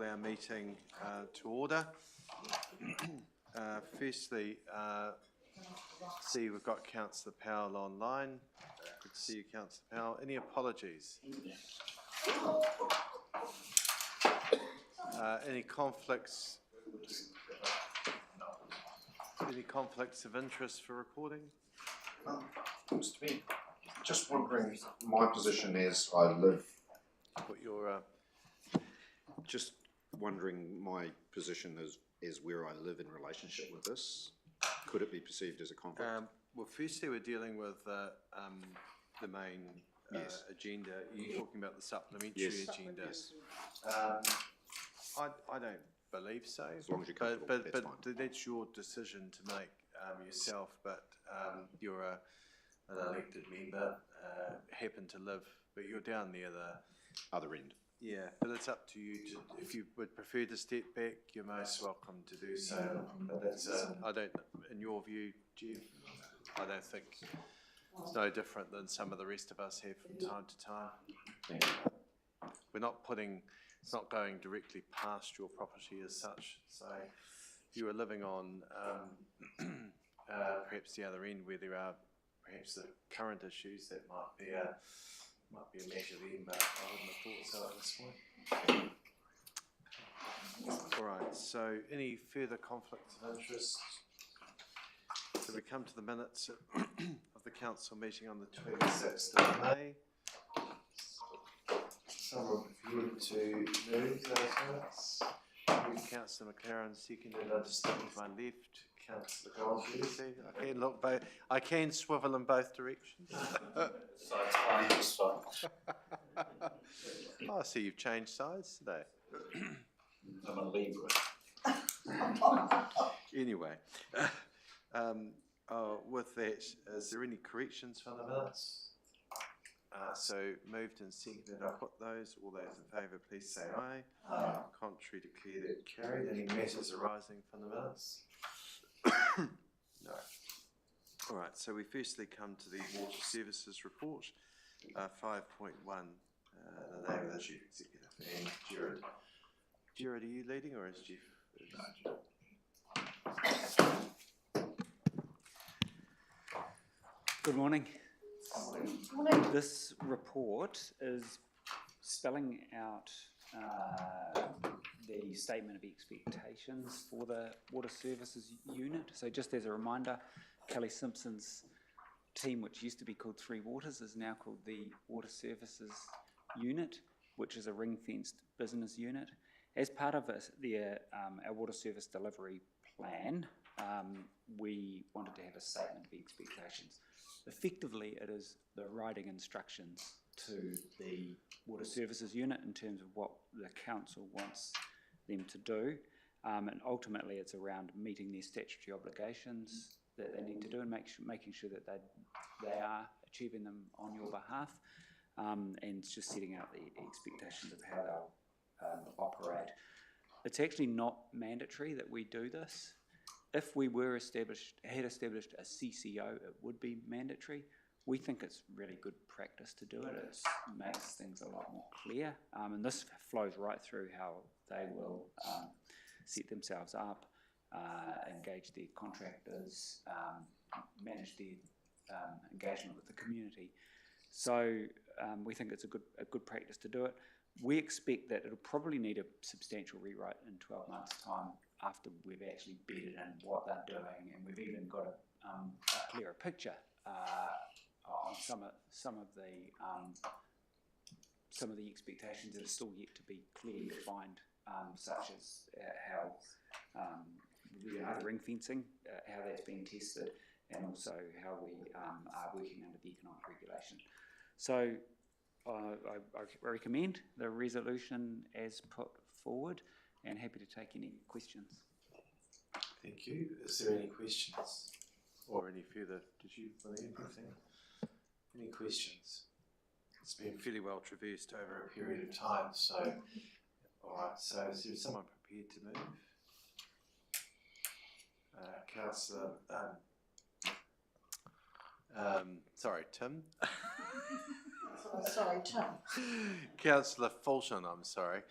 call our meeting to order. Firstly, see we've got Councillor Powell online. Good to see you, Councillor Powell. Any apologies? Any conflicts? Any conflicts of interest for recording? Seems to me. Just wondering, my position is I live. Put your. Just wondering, my position is where I live in relationship with this. Could it be perceived as a conflict? Well, firstly, we're dealing with the main Yes. agenda. You're talking about the supplementary agenda. Yes. I don't believe so. As long as you're comfortable, that's fine. That's your decision to make yourself. But you're an elected member, happen to live, but you're down near the Other end. Yeah, but it's up to you. If you would prefer to step back, you're most welcome to do so. But that's I don't. In your view, Jeff, I don't think it's no different than some of the rest of us have from time to time. We're not putting. It's not going directly past your property as such. So if you were living on perhaps the other end where there are perhaps the current issues, that might be a matter then, but I wouldn't have thought so at this point. All right, so any further conflicts of interest? So we come to the minutes of the council meeting on the 26th of May. Someone, if you would to move those minutes. Councillor McLaren, seconded, I just look to my left. Councillor Gold, I can swivel in both directions. Oh, I see you've changed sides today. I'm a Libra. Anyway, with that, is there any corrections from the minutes? So moved and seconded. I'll put those. All those in favour, please say aye. Contrary, declare that carried. Any matters arising from the minutes? No. All right, so we firstly come to the Water Services Report, 5.1, the name of the Chief Executive, and Gerard. Gerard, are you leading or is Jeff? Good morning. This report is spelling out the statement of expectations for the Water Services Unit. So just as a reminder, Kelly Simpson's team, which used to be called Three Waters, is now called the Water Services Unit, which is a ring-fenced business unit. As part of our water service delivery plan, we wanted to have a statement of expectations. Effectively, it is the writing instructions to the Water Services Unit in terms of what the council wants them to do, and ultimately it's around meeting their statutory obligations that they need to do and making sure that they are achieving them on your behalf, and it's just setting out the expectations of how they'll operate. It's actually not mandatory that we do this. If we had established a CCO, it would be mandatory. We think it's really good practice to do it. It makes things a lot more clear, and this flows right through how they will set themselves up, engage their contractors, manage their engagement with the community. So we think it's a good practice to do it. We expect that it'll probably need a substantial rewrite in 12 months' time after we've actually bedded in what they're doing, and we've even got a clearer picture on some of the expectations that are still yet to be clearly defined, such as how the ring fencing, how that's being tested, and also how we are working under the economic regulation. So I recommend the resolution as put forward, and happy to take any questions. Thank you. Is there any questions or any further? Did you believe anything? Any questions? It's been fairly well traversed over a period of time. So, all right. So, is there someone prepared to move? Councillor. Sorry, Tim. Sorry, Tim. Councillor Fulton, I'm sorry.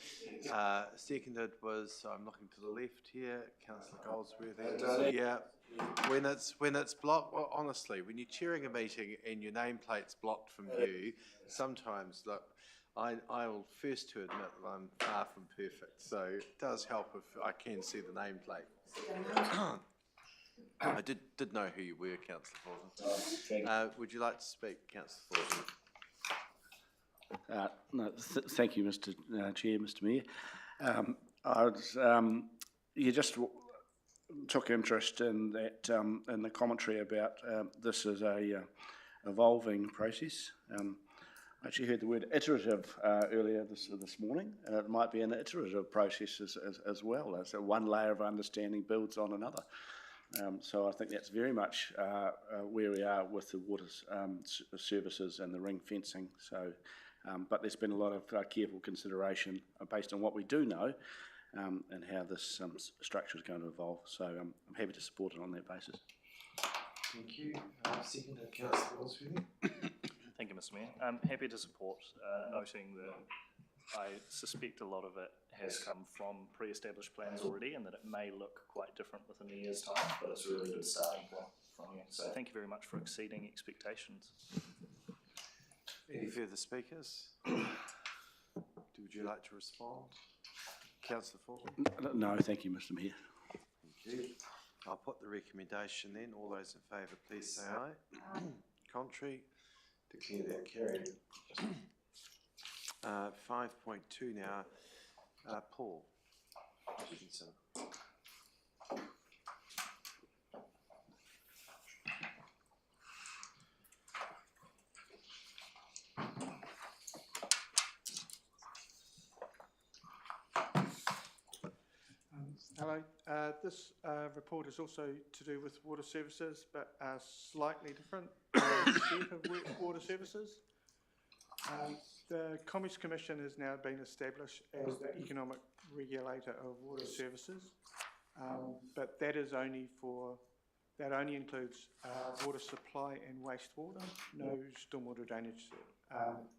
Seconded was, I'm looking to the left here, Councillor Goldsworthy. Yeah, when it's blocked, well, honestly, when you're chairing a meeting and your nameplate's blocked from view, sometimes, look, I will first to admit that I'm far from perfect, so it does help if I can see the nameplate. I did know who you were, Councillor Fulton. Would you like to speak, Councillor Fulton? Thank you, Mr. Chair, Mr. Mayor. You just took interest in that, in the commentary about this is a evolving process. I actually heard the word iterative earlier this morning. It might be an iterative process as well, as one layer of understanding builds on another. So I think that's very much where we are with the water services and the ring fencing. So, but there's been a lot of careful consideration based on what we do know and how this structure is going to evolve. So I'm happy to support it on that basis. Thank you. Seconded, Councillor Goldsworthy. Thank you, Mr. Mayor. I'm happy to support, noting that I suspect a lot of it has come from pre-established plans already, and that it may look quite different within a year's time, but it's a really good starting point from you. So thank you very much for exceeding expectations. Any further speakers? Would you like to respond? Councillor Fulton? No, thank you, Mr. Mayor. Thank you. I'll put the recommendation then. All those in favour, please say aye. Contrary? Declare that carried. 5.2 now. Paul Hutchinson. Hello. This report is also to do with water services, but slightly different set of water services. The Commerce Commission has now been established as the economic regulator of water services, but that only includes water supply and wastewater. No stormwater drainage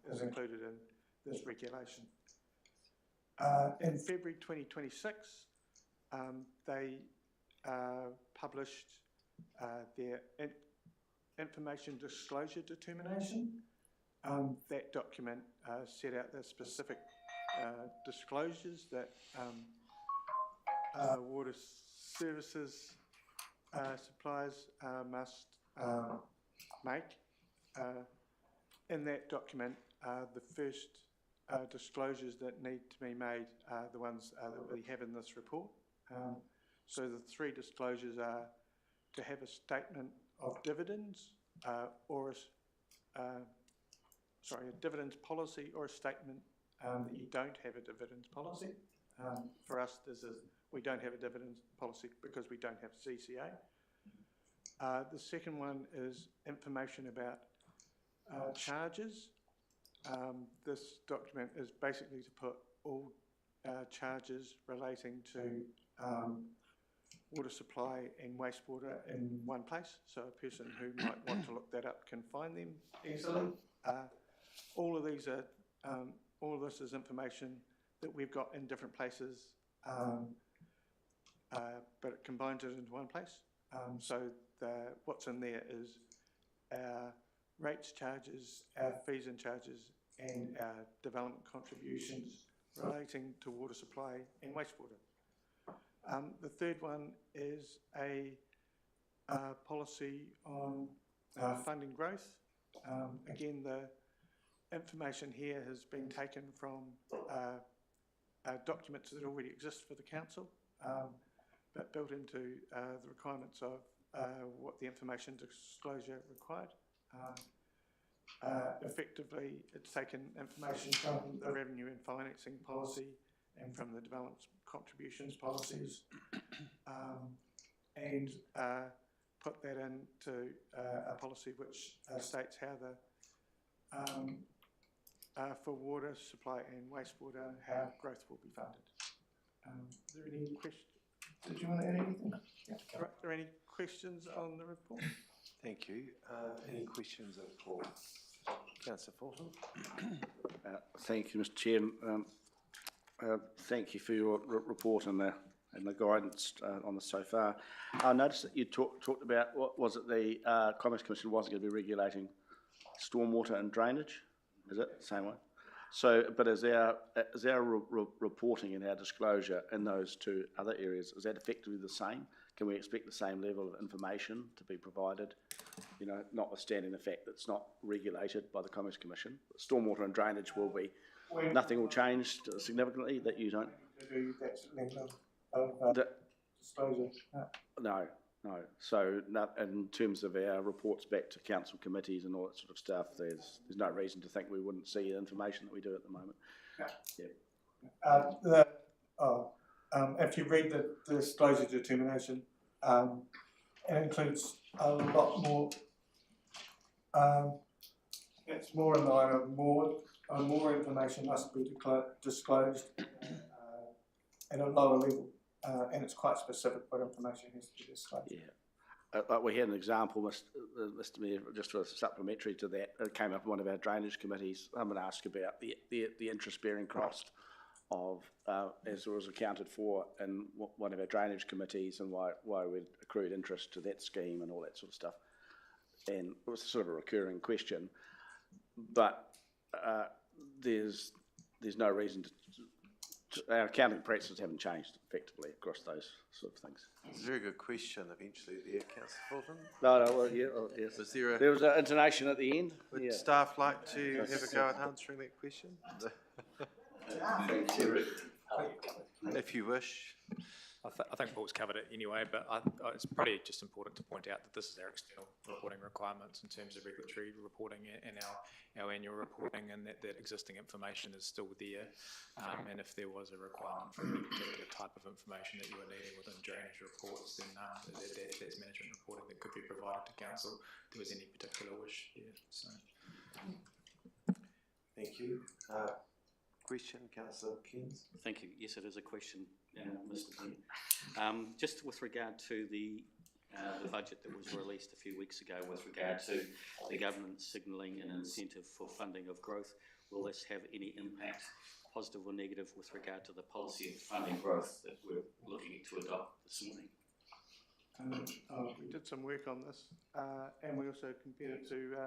is included in this regulation. In February 2026, they published their information disclosure determination. That document set out the specific disclosures that water services suppliers must make. In that document, the first disclosures that need to be made are the ones that we have in this report. So the three disclosures are to have a statement of dividends or a dividends policy or a statement that you don't have a dividends policy. For us, we don't have a dividends policy because we don't have CCA. The second one is information about charges. This document is basically to put all charges relating to water supply and wastewater in one place, so a person who might want to look that up can find them easily. All of these are, all of this is information that we've got in different places, but it combines it into one place. So what's in there is our rates, charges, our fees and charges, and our development contributions relating to water supply and wastewater. The third one is a policy on funding growth. Again, the information here has been taken from documents that already exist for the council, but built into the requirements of what the information disclosure required. Effectively, it's taken information from the revenue and financing policy and from the development contributions policies, and put that into a policy which states how for water supply and wastewater, how growth will be funded. Is there any questions? Did you want to add anything? Yeah. Are there any questions on the report? Thank you. Any questions of Paul? Councillor Fulton. Thank you, Mr Chair. Thank you for your report and the guidance on this so far. I noticed that you talked about, what was it, the Commerce Commission wasn't going to be regulating stormwater and drainage, is it? Same one? So, but is our reporting and our disclosure in those two other areas, is that effectively the same? Can we expect the same level of information to be provided, you know, notwithstanding the fact that it's not regulated by the Commerce Commission? Stormwater and drainage will be, nothing will change significantly that you don't? To do that level of disclosure. No. So, in terms of our reports back to council committees and all that sort of stuff, there's no reason to think we wouldn't see the information that we do at the moment. If you read the disclosure determination, it includes a lot more. It's more in line of more information must be disclosed at a lower level. And it's quite specific what information has to be disclosed. Yeah. We had an example, Mr Mayor, just for a supplementary to that. It came up in one of our drainage committees. Someone asked about the interest-bearing cost of, as it was accounted for in one of our drainage committees, and why we'd accrued interest to that scheme and all that sort of stuff. And it was sort of a recurring question. But there's no reason to. Our accounting practices haven't changed effectively across those sort of things. It's a very good question eventually there, Councillor Fulton. Yes. Was there There was an intonation at the end. Would staff like to have a go at answering that question? If you wish. I think Paul's covered it anyway, but it's probably just important to point out that this is our external reporting requirements in terms of regulatory reporting and our annual reporting, and that existing information is still there. And if there was a requirement for any particular type of information that you were needing within drainage reports, then that's management reporting that could be provided to council if there was any particular wish there. So. Thank you. Question, Councillor Keynes. Thank you. Yes, it is a question, Mr. Mayor. Just with regard to the budget that was released a few weeks ago with regard to the government signalling an incentive for funding of growth, will this have any impact, positive or negative, with regard to the policy of funding growth that we're looking to adopt this morning? We did some work on this, and we also compared it to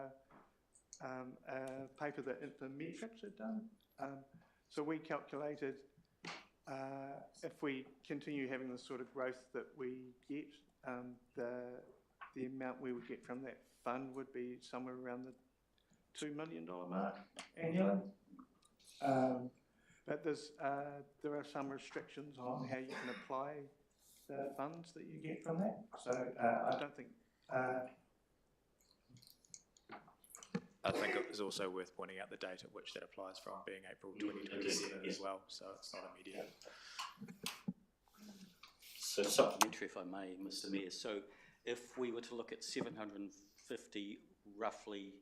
a paper that Intermetrics had done. So we calculated if we continue having the sort of growth that we get, the amount we would get from that fund would be somewhere around the $2 million mark annually. But there are some restrictions on how you can apply the funds that you get from that. So I don't think. I think it is also worth pointing out the date at which that applies from, being April 2027 as well, so it's not immediate. So supplementary, if I may, Mr. Mayor. So if we were to look at 750 roughly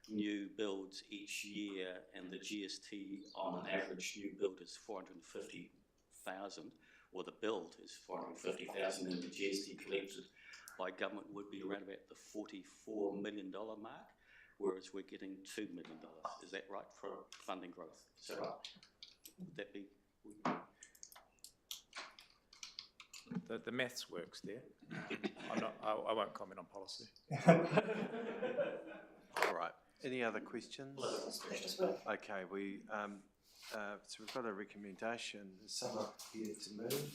new builds each year, and the GST on an average new build is 450,000, or the build is 450,000, and the GST collected by government would be around about the $44 million mark, whereas we're getting $2 million. Is that right for funding growth? Is that right? Would that be? The maths works there. I won't comment on policy. All right. Any other questions? Okay. So we've got a recommendation. Is someone here to move?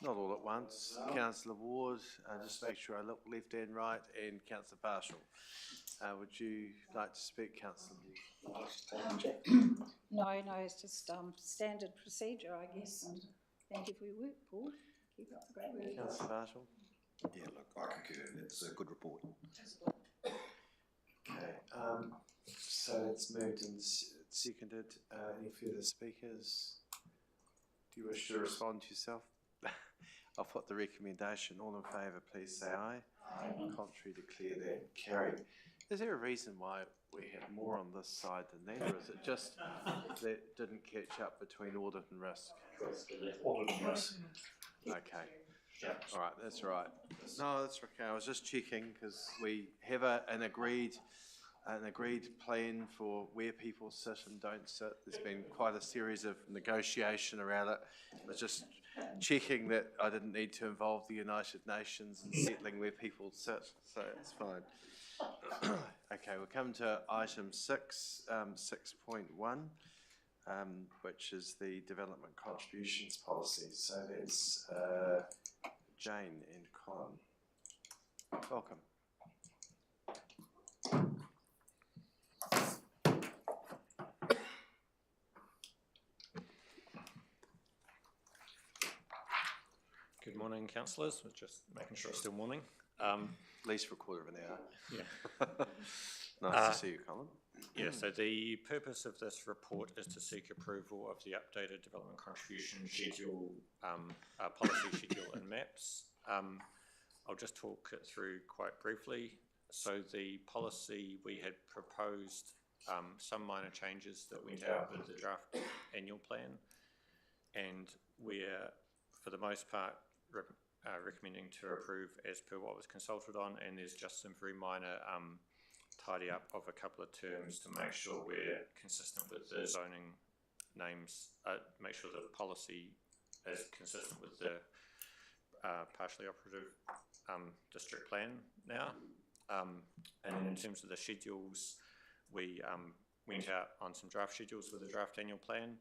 Not all at once. Councillor Ward, just make sure I look left and right, and Councillor Partial. Would you like to speak, Councillor Ward? No, it's just standard procedure, I guess, and thank you for your work, Paul. Keep up the great work. Councillor Partial? Yeah, look, I concur. It's a good report. Okay. So it's moved and seconded. Any further speakers? Do you wish to respond to yourself? I'll put the recommendation. All in favour, please say aye. Aye. Contrary, declare that carried. Is there a reason why we have more on this side than that, or is it just that didn't catch up between audit and risk? Audit and risk. Okay. All right, that's all right. No, that's okay. I was just checking because we have an agreed plan for where people sit and don't sit. There's been quite a series of negotiation around it. I was just checking that I didn't need to involve the United Nations in settling where people sit, so it's fine. Okay, we'll come to item 6.1, which is the development contributions policy. So that's Jane and Colin. Welcome. Good morning, councillors. We're just making sure it's still morning. At least for a quarter of an hour. Yeah. Nice to see you, Colin. Yeah, so the purpose of this report is to seek approval of the updated development contribution schedule, policy schedule and maps. I'll just talk it through quite briefly. So the policy, we had proposed some minor changes that went out with the draft annual plan, and we're, for the most part, recommending to approve as per what was consulted on, and there's just some very minor tidy up of a couple of terms to make sure we're consistent with the zoning names, make sure the policy is consistent with the partially operative district plan now. And then in terms of the schedules, we went out on some draft schedules with the draft annual plan,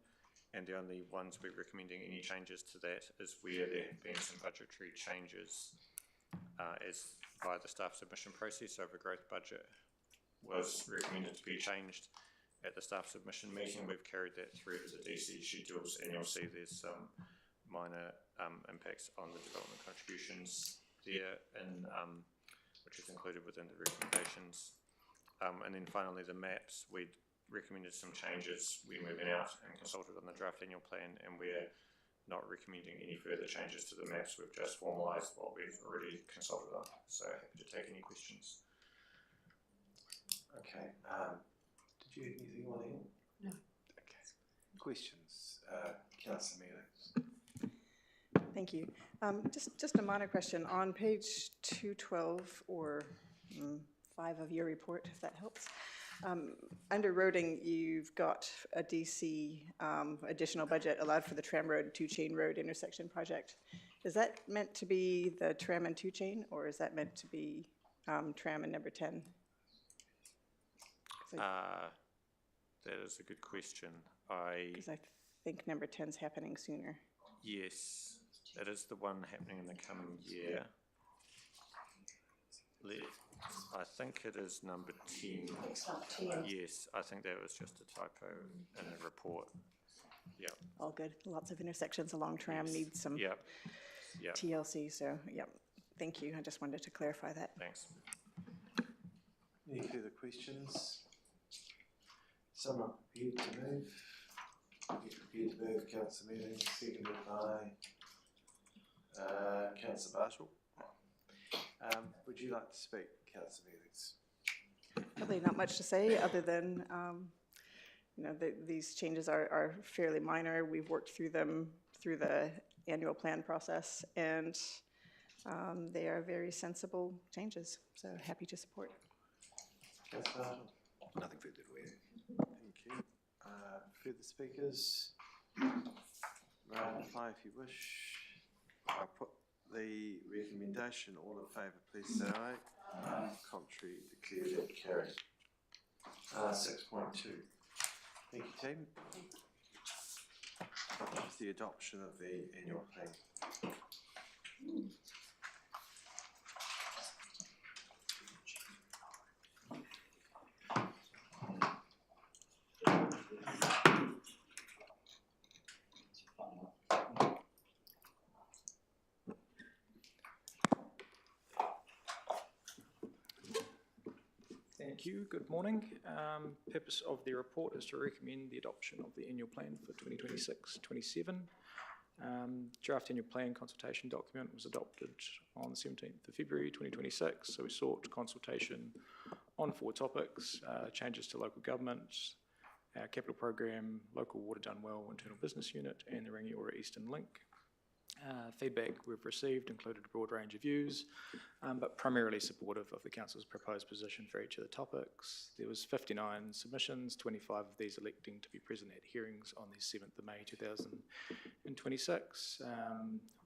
and the only ones we're recommending any changes to that is where there have been some budgetary changes as via the staff submission process. So overgrowth budget was recommended to be changed at the staff submission meeting. We've carried that through to the DC schedules, and you'll see there's some minor impacts on the development contributions there, and which is included within the recommendations. And then finally, the maps, we'd recommended some changes when we went out and consulted on the draft annual plan, and we're not recommending any further changes to the maps. We've just formalised what we've already consulted on. So happy to take any questions. Okay. Did you have anything on here? No. Okay. Questions? Councillor Meadows. Thank you. Just a minor question. On page 212 or 5 of your report, if that helps, under roading, you've got a DC additional budget allowed for the Tram Road 2-chain road intersection project. Is that meant to be the tram and 2-chain, or is that meant to be tram and number 10? That is a good question. Because I think number 10's happening sooner. Yes, it is the one happening in the coming year. I think it is number 10. Yes, I think that was just a typo in the report. Yeah. All good. Lots of intersections along tram need some TLC, so yep. Thank you. I just wanted to clarify that. Thanks. Any further questions? Someone prepared to move? You're prepared to move, Councillor Meadows, seconded by Councillor Bartle. Would you like to speak, Councillor Meadows? Probably not much to say other than, you know, these changes are fairly minor. We've worked through them through the annual plan process, and they are very sensible changes. So happy to support. Councillor Bartle? Nothing further to add. Thank you. Further speakers? Reply if you wish. I'll put the recommendation. All in favour, please say aye. Contrary, declare that carried. 6.2. Thank you, team. It's the adoption of the annual plan. Thank you. Good morning. Purpose of the report is to recommend the adoption of the annual plan for 2026-27. Draft annual plan consultation document was adopted on the 17th of February 2026. So we sought consultation on 4 topics: changes to local government, our capital program, local water done well internal business unit, and the Rangiora Eastern Link. Feedback we've received included a broad range of views, but primarily supportive of the council's proposed position for each of the topics. There was 59 submissions, 25 of these electing to be present at hearings on the 7th of May 2026.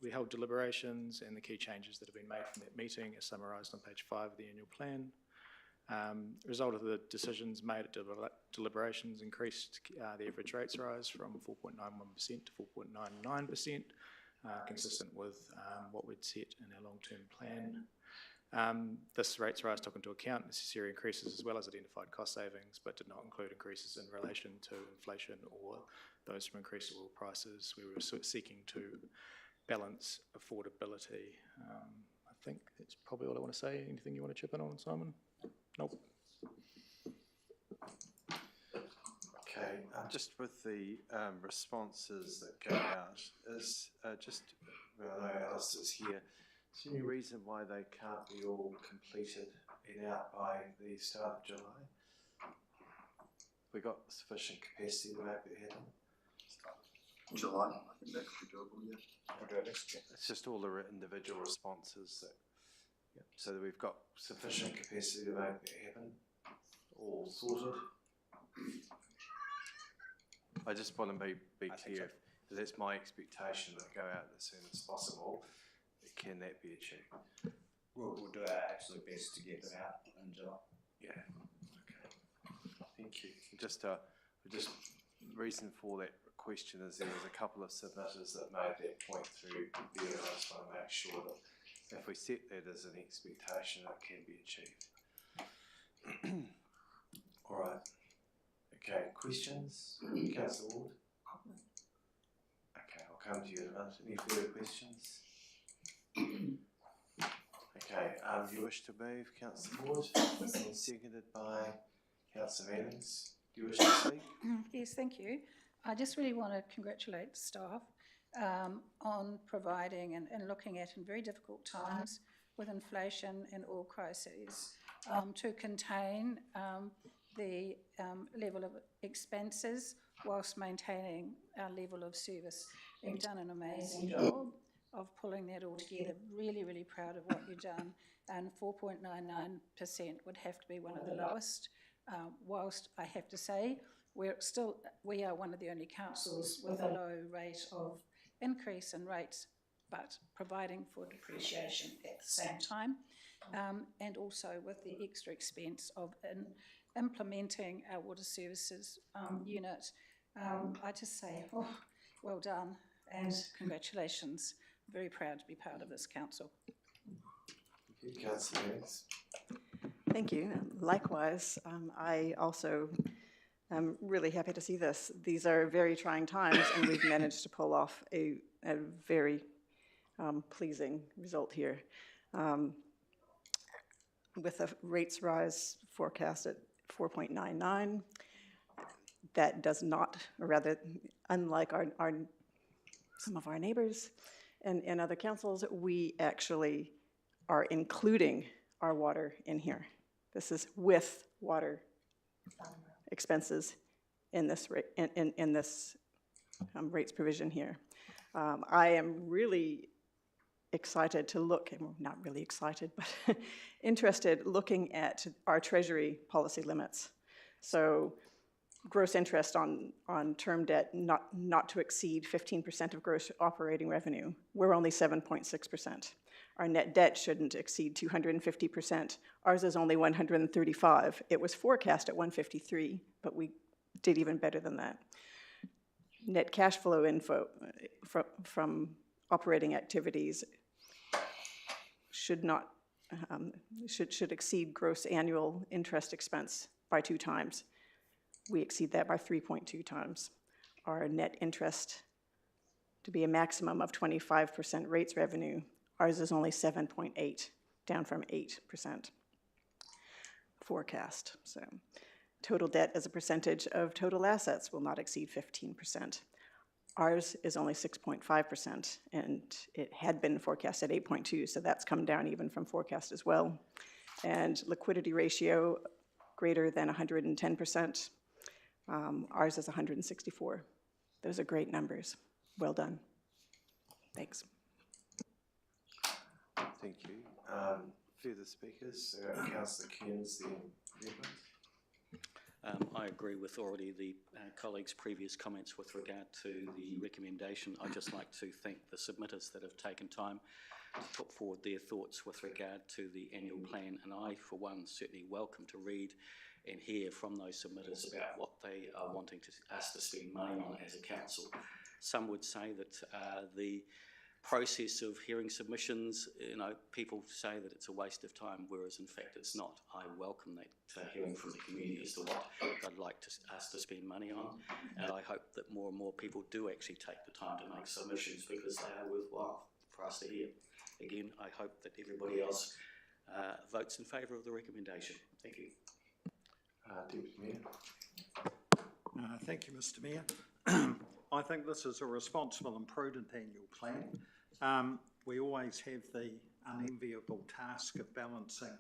We held deliberations, and the key changes that have been made from that meeting are summarised on page 5 of the annual plan. The result of the decisions made at deliberations increased the average rates rise from 4.91% to 4.99%, consistent with what we'd set in our long-term plan. This rates rise took into account necessary increases as well as identified cost savings, but did not include increases in relation to inflation or those from increased oil prices. We were seeking to balance affordability. I think that's probably all I want to say. Anything you want to chip in on, Simon? Nope. Okay, just with the responses that go out, is just, well, I know Alice is here, is there any reason why they can't be all completed and out by the start of July? We got sufficient capacity to make it happen? July, I think that could be doable, yeah. It's just all the individual responses that, so that we've got sufficient capacity to make it happen, all sorted. I just want to be clear, because that's my expectation, that go out as soon as possible. Can that be achieved? We'll do our absolute best to get it out in July. Yeah. Okay. Thank you. Just reason for that question is there was a couple of submitters that made that point through there, and I just want to make sure that if we set that as an expectation, it can be achieved. All right. Okay, questions? Councillor Ward? Okay, I'll come to you in a minute. Any further questions? Okay, you wish to move, Councillor Ward, and seconded by Councillor Mannings. Do you wish to speak? Yes, thank you. I just really want to congratulate staff on providing and looking at in very difficult times with inflation and oil crises to contain the level of expenses whilst maintaining our level of service. You've done an amazing job of pulling that all together. Really, really proud of what you've done. And 4.99% would have to be one of the lowest. Whilst I have to say, we are one of the only councils with a low rate of increase in rates, but providing for depreciation at the same time, and also with the extra expense of implementing our water services unit. I just say, oh, well done and congratulations. Very proud to be part of this council. Thank you, Councillor Mannings. Thank you. Likewise, I also am really happy to see this. These are very trying times, and we've managed to pull off a very pleasing result here. With a rates rise forecast at 4.99, that does not, or rather, unlike some of our neighbours and other councils, we actually are including our water in here. This is with water expenses in this rates provision here. I am really excited to look, and not really excited, but interested looking at our Treasury policy limits. So gross interest on term debt not to exceed 15% of gross operating revenue. We're only 7.6%. Our net debt shouldn't exceed 250%. Ours is only 135. It was forecast at 153, but we did even better than that. Net cash flow info from operating activities should exceed gross annual interest expense by 2 times. We exceed that by 3.2 times. Our net interest to be a maximum of 25% rates revenue. Ours is only 7.8, down from 8% forecast. So total debt as a percentage of total assets will not exceed 15%. Ours is only 6.5%, and it had been forecast at 8.2, so that's come down even from forecast as well. And liquidity ratio greater than 110%. Ours is 164. Those are great numbers. Well done. Thanks. Thank you. Further speakers, Councillor Cairns, then Edmund. I agree with already the colleagues' previous comments with regard to the recommendation. I'd just like to thank the submitters that have taken time to put forward their thoughts with regard to the annual plan, and I, for one, certainly welcome to read and hear from those submitters about what they are wanting us to spend money on as a council. Some would say that the process of hearing submissions, people say that it's a waste of time, whereas in fact it's not. I welcome that hearing from the community as to what they'd like us to spend money on, and I hope that more and more people do actually take the time to make submissions, because they are worthwhile for us to hear. Again, I hope that everybody else votes in favour of the recommendation. Thank you. Deputy Mayor. Thank you, Mr. Mayor. I think this is a responsible and prudent annual plan. We always have the unenviable task of balancing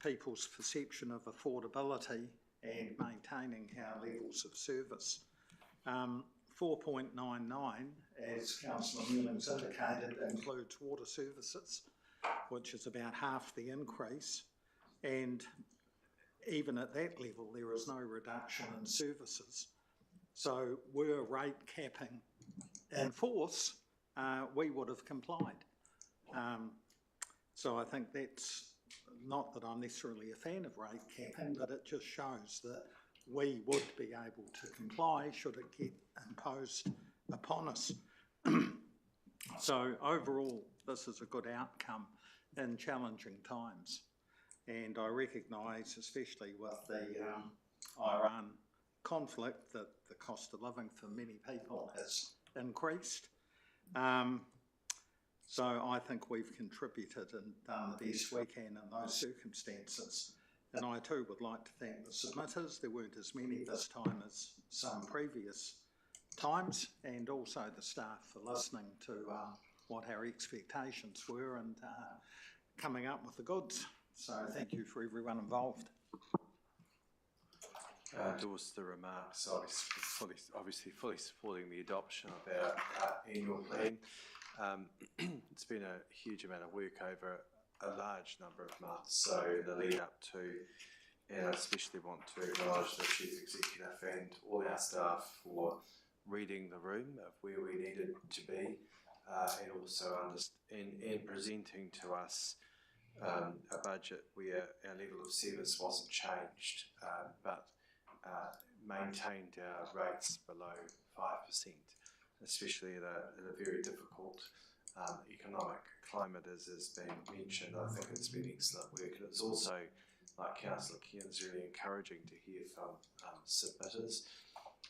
people's perception of affordability and maintaining our levels of service. 4.99, as Councillor Newlands indicated, includes water services, which is about half the increase, and even at that level there is no reduction in services. So were rate capping in force, we would have complied. So I think that's, not that I'm necessarily a fan of rate capping, but it just shows that we would be able to comply should it get imposed upon us. So overall, this is a good outcome in challenging times. And I recognise, especially with the Iran conflict, that the cost of living for many people has increased. So I think we've contributed and done the best we can in those circumstances. And I too would like to thank the submitters. There weren't as many this time as some previous times, and also the staff for listening to what our expectations were and coming up with the goods. So thank you for everyone involved. Endorse the remarks, obviously fully supporting the adoption of our annual plan. It's been a huge amount of work over a large number of months, so in the lead up to, and I especially want to acknowledge the Chief Executive and all our staff for reading the room of where we needed to be, and also in presenting to us a budget where our level of service wasn't changed, but maintained our rates below 5%, especially at a very difficult economic climate, as has been mentioned. I think it's been excellent work, and it's also, like Councillor Cairns, really encouraging to hear from submitters.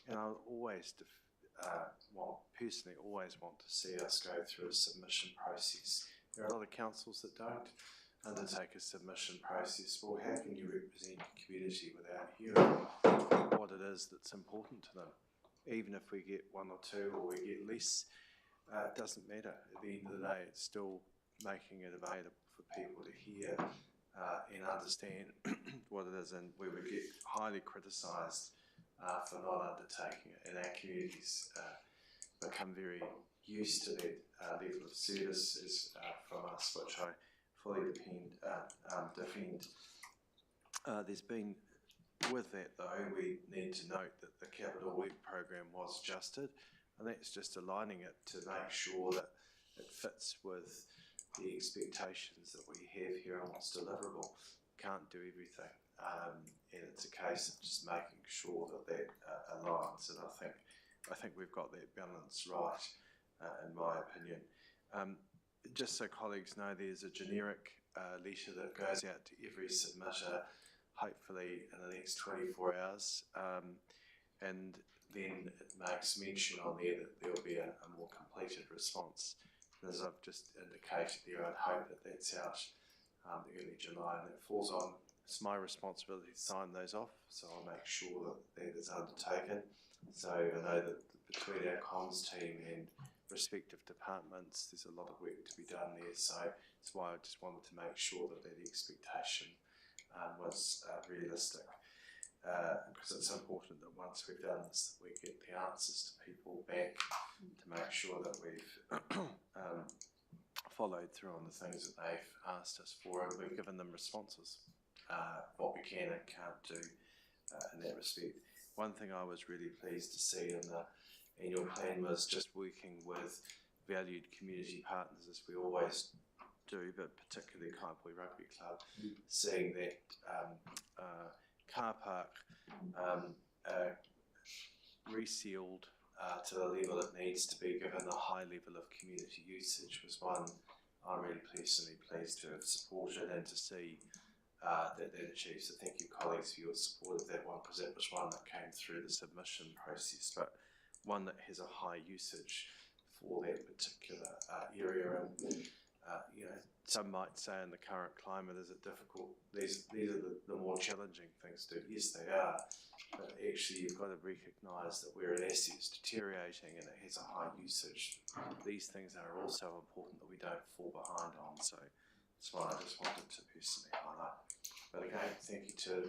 And I always personally want to see us go through a submission process. There are other councils that don't undertake a submission process. Well, how can you represent the community without hearing what it is that's important to them? Even if we get one or two or we get less, it doesn't matter. At the end of the day, it's still making it available for people to hear and understand what it is, and we would get highly criticised for not undertaking it, and our communities become very used to that level of services from us, which I fully defend. There's been, with that though, we need to note that the capital work program was adjusted, and that's just aligning it to make sure that it fits with the expectations that we have here and what's deliverable. Can't do everything, and it's a case of just making sure that aligns, and I think we've got that balance right, in my opinion. Just so colleagues know, there's a generic letter that goes out to every submitter, hopefully in the next 24 hours, and then it makes mention on there that there will be a more completed response. As I've just indicated there, I'd hope that that's out early July, and it falls on, it's my responsibility to sign those off, so I'll make sure that is undertaken. So I know that between our comms team and respective departments, there's a lot of work to be done there, so that's why I just wanted to make sure that that expectation was realistic, because it's important that once we've done this, that we get the answers to people back to make sure that we've followed through on the things that they've asked us for, and we've given them responses, what we can and can't do in that respect. One thing I was really pleased to see in the annual plan was just working with valued community partners, as we always do, but particularly Kaipoi Rugby Club, seeing that car park resealed to the level it needs to be, given the high level of community usage, was one I'm really personally pleased to have supported and to see that achieved. So thank you, colleagues, for your support of that one, because that was one that came through the submission process, but one that has a high usage for that particular area. And some might say in the current climate, is it difficult? These are the more challenging things to do. Yes, they are, but actually you've got to recognise that where an asset's deteriorating and it has a high usage, these things are also important that we don't fall behind on. So that's why I just wanted to personally highlight. But again, thank you to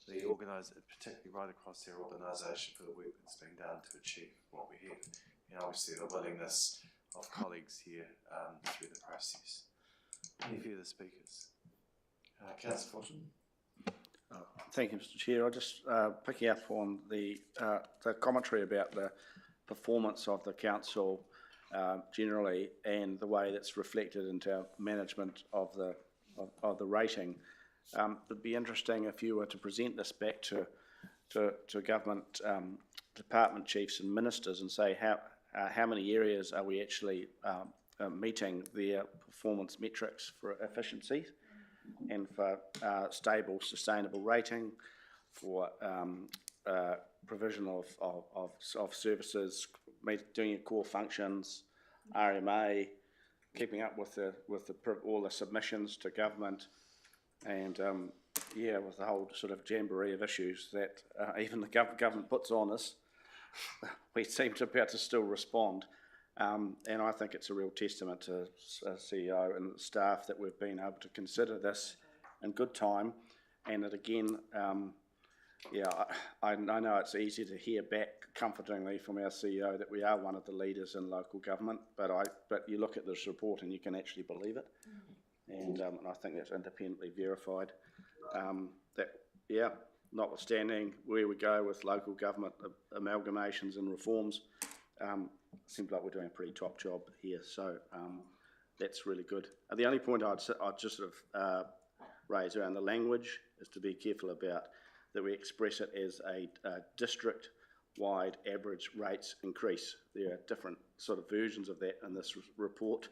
the organiser, particularly right across their organisation, for the work that's been done to achieve what we have, and obviously the willingness of colleagues here through the process. Any further speakers? Councillor Fulton. Thank you, Mr. Chair. I just picking up on the commentary about the performance of the council generally, and the way that's reflected into our management of the rating. It'd be interesting if you were to present this back to government department chiefs and ministers and say how many areas are we actually meeting their performance metrics for efficiency and for stable, sustainable rating, for provision of services, doing your core functions, RMA, keeping up with all the submissions to government, and with the whole sort of jamboree of issues that even the government puts on us, we seem to be able to still respond. And I think it's a real testament to CEO and the staff that we've been able to consider this in good time, and that again, I know it's easy to hear back comfortingly from our CEO that we are one of the leaders in local government, but you look at this report and you can actually believe it, and I think that's independently verified. Notwithstanding where we go with local government amalgamations and reforms, seems like we're doing a pretty top job here, so that's really good. The only point I'd just sort of raise around the language is to be careful about that we express it as a district-wide average rates increase. There are different sort of versions of that in this report,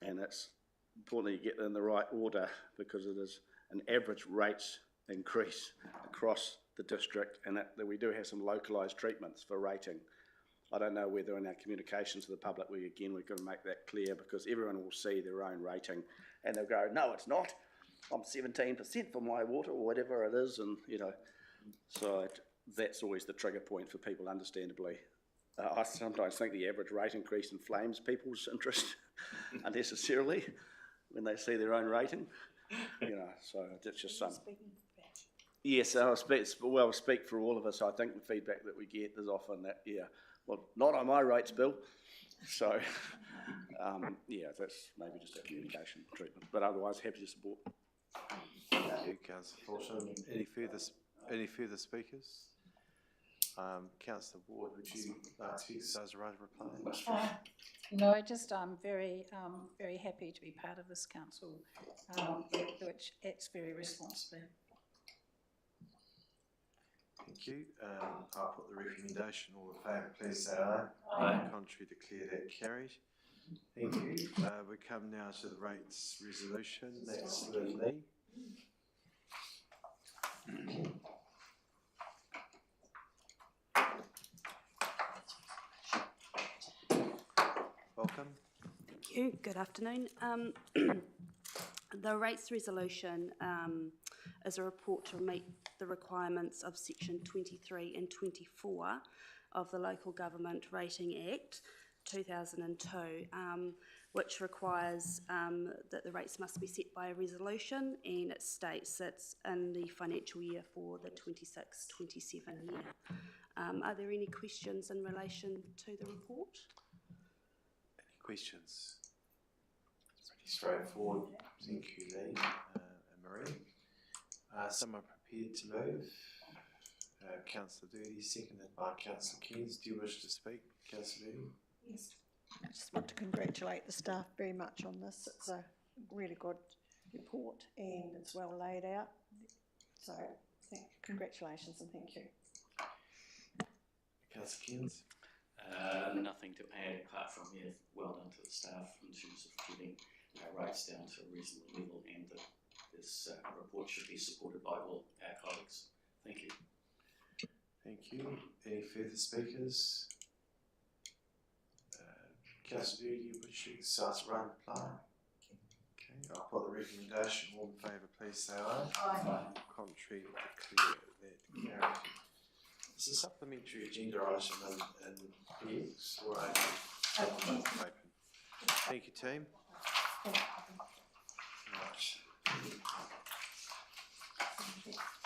and it's important that you get it in the right order, because it is an average rates increase across the district, and that we do have some localised treatments for rating. I don't know whether in our communications to the public, we've got to make that clear, because everyone will see their own rating and they'll go, no, it's not. I'm 17% for my water, or whatever it is, and so that's always the trigger point for people, understandably. I sometimes think the average rate increase inflames people's interest unnecessarily when they see their own rating. So that's just some. Yes, I'll speak for all of us. I think the feedback that we get is often that, well, not on my rates, Bill. So, that's maybe just a communication treatment. But otherwise, happy to support. Thank you, Councillor Fulton. Any further speakers? Councillor Ward, would you like to exercise a right of reply? No, I'm very happy to be part of this council, which acts very responsibly. Thank you. I'll put the recommendation. All in favour, please say aye. Aye. Contrary, declare that carried. Thank you. We come now to the rates resolution. That's Liv Lee. Welcome. Thank you. Good afternoon. The rates resolution is a report to meet the requirements of section 23 and 24 of the Local Government Rating Act 2002, which requires that the rates must be set by a resolution, and it states it's in the financial year for the 26-27 year. Are there any questions in relation to the report? Any questions? straightforward. Thank you, Lee and Marie. Someone prepared to move? Councillor Doody, seconded by Councillor Keynes. Do you wish to speak, Councillor Doody? Yes. I just want to congratulate the staff very much on this. It's a really good report and it's well laid out. So congratulations and thank you. Councillor Keynes? Nothing to add apart from, yeah, well done to the staff in terms of getting rates down to a reasonable level, and that this report should be supported by all our colleagues. Thank you. Thank you. Any further speakers? Councillor Doody, you wish to start to run reply? Okay, I'll put the recommendation. All in favour, please say aye. Aye. Contrary, declare that carried. It's a supplementary agenda item in PX or open? Open. Thank you, team. Right.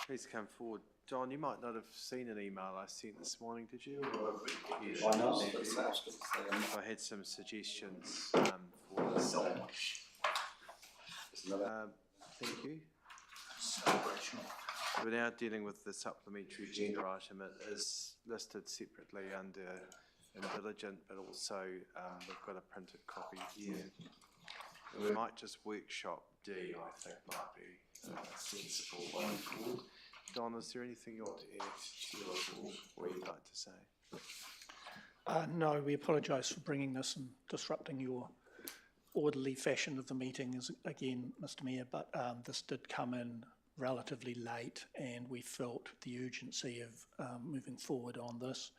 Please come forward. Don, you might not have seen an email I sent this morning, did you? I know. I had some suggestions for this. Thank you. We're now dealing with the supplementary agenda item. It is listed separately under Intelligent, but also we've got a printed copy here. And we might just workshop D, I think might be a sensible way forward. Don, is there anything you want to add to your report or you'd like to say? No, we apologise for bringing this and disrupting your orderly fashion of the meeting again, Mr Mayor, but this did come in relatively late and we felt the urgency of moving forward on this.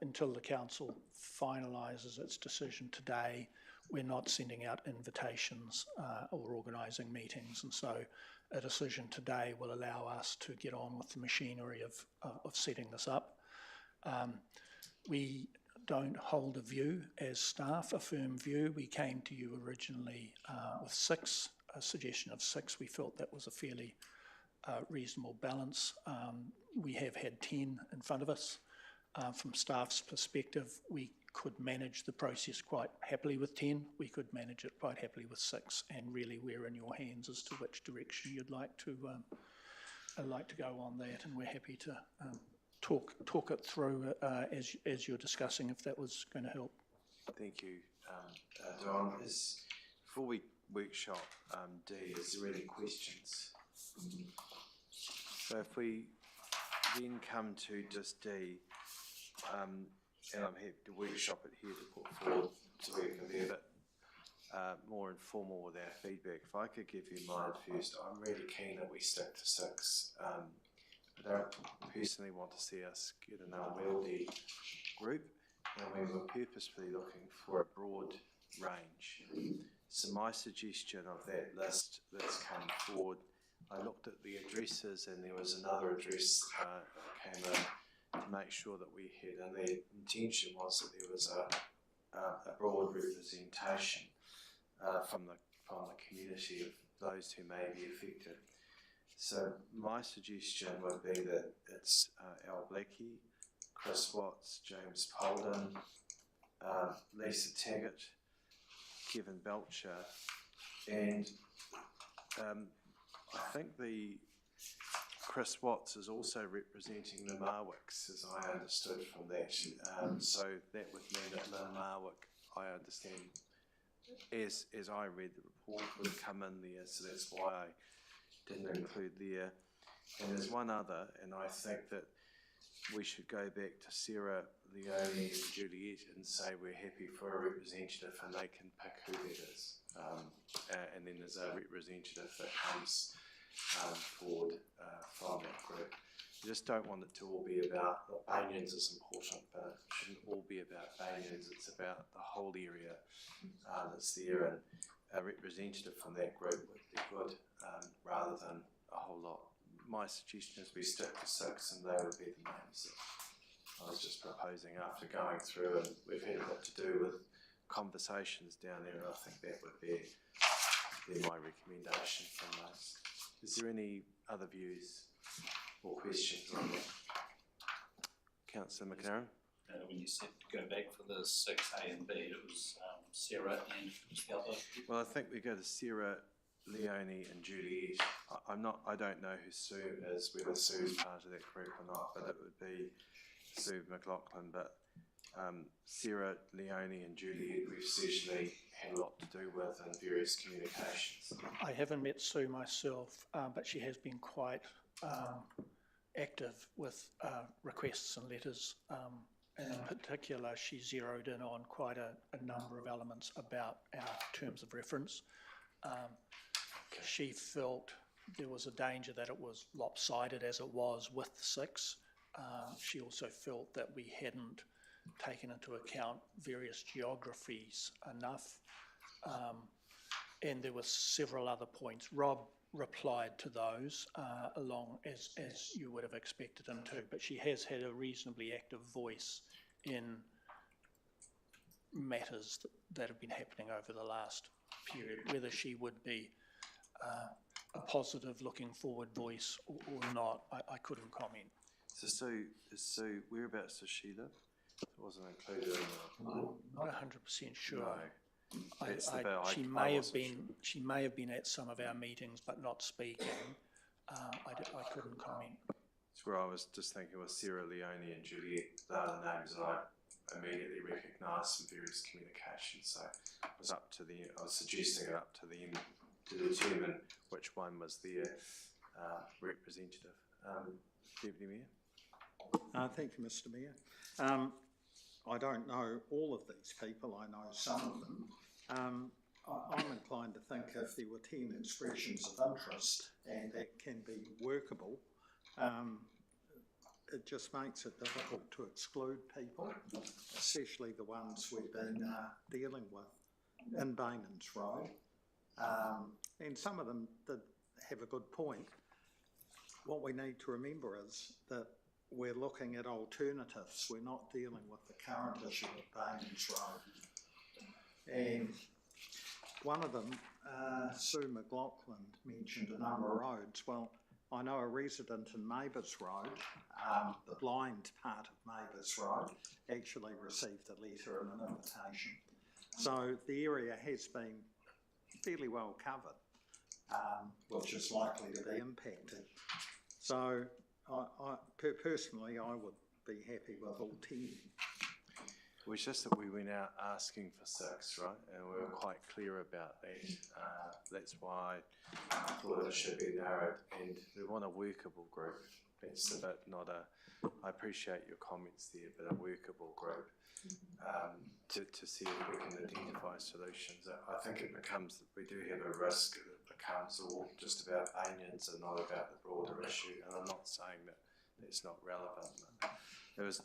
Until the council finalises its decision today, we're not sending out invitations or organising meetings, and so a decision today will allow us to get on with the machinery of setting this up. We don't hold a view as staff, a firm view. We came to you originally with a suggestion of 6. We felt that was a fairly reasonable balance. We have had 10 in front of us. From staff's perspective, we could manage the process quite happily with 10. We could manage it quite happily with 6, and really we're in your hands as to which direction you'd like to go on that, and we're happy to talk it through as you're discussing, if that was going to help. Thank you, Don. Before we workshop D, is there any questions? So if we then come to just D, and I'm happy to workshop it here to put forward so we can be a bit more informal with our feedback. If I could give you mine first, I'm really keen that we stick to 6. I don't personally want to see us get an unwieldy group, and we were purposefully looking for a broad range. So my suggestion of that list that's come forward, I looked at the addresses and there was another address that came in to make sure that we had, and the intention was that there was a broad representation from the community of those who may be affected. So my suggestion would be that it's Al Blackie, Chris Watts, James Polden, Lisa Taggart, Kevin Belcher, and I think Chris Watts is also representing the Marwicks, as I understood from that. So that would mean that Lynn Marwick, I understand, as I read the report, would come in there, so that's why I didn't include there. And there's one other, and I think that we should go back to Sarah, Leone and Juliet and say we're happy for a representative and they can pick who that is. And then there's a representative that comes forward from that group. We just don't want it to all be about, Banyans is important, but it shouldn't all be about Banyans. It's about the whole area that's there, and a representative from that group would be good rather than a whole lot. My suggestion is we stick to 6 and they would be the names that I was just proposing after going through, and we've had a lot to do with conversations down there, and I think that would be my recommendation from those. Is there any other views or questions on that? Councillor McLaren? when you said go back for the 6A and B, it was Sarah and the other. Well, I think we go to Sarah, Leonie and Juliet. I don't know who Sue is, whether Sue's part of that group or not, but it would be Sue McLaughlin. But Sarah, Leonie and Juliet, we've certainly had a lot to do with in various communications. I haven't met Sue myself, but she has been quite active with requests and letters. And in particular, she zeroed in on quite a number of elements about our terms of reference. She felt there was a danger that it was lopsided as it was with 6. She also felt that we hadn't taken into account various geographies enough. And there were several other points. Rob replied to those along as you would have expected him to, but she has had a reasonably active voice in matters that have been happening over the last period. Whether she would be a positive looking forward voice or not, I couldn't comment. So whereabouts does she live? It wasn't included in the report. Not 100% sure. No. She may have been at some of our meetings, but not speaking. I couldn't comment. That's where I was just thinking was Sarah, Leonie and Juliet. They are the names that I immediately recognised from various communications. So I was suggesting it up to them to determine which one was their representative. Deputy Mayor. Thank you, Mr. Mayor. I don't know all of these people, I know some of them. I'm inclined to think if there were 10 expressions of interest and that can be workable, it just makes it difficult to exclude people, especially the ones we've been dealing with in Bainans Road. And some of them did have a good point. What we need to remember is that we're looking at alternatives. We're not dealing with the current issue of Bainans Road. And one of them, Sue McLaughlin, mentioned a number of roads. Well, I know a resident in Maybers Road, the blind part of Maybers Road, actually received a letter and an invitation. So the area has been fairly well covered, which is likely to be impacted. So personally, I would be happy with all 10. It was just that we went out asking for 6, right? And we were quite clear about that. That's why I thought it should be narrowed. And we want a workable group. That's a bit not a, I appreciate your comments there, but a workable group to see if we can identify solutions. I think it becomes, we do have a risk that it becomes all just about Bainans and not about the broader issue. And I'm not saying that it's not relevant. There was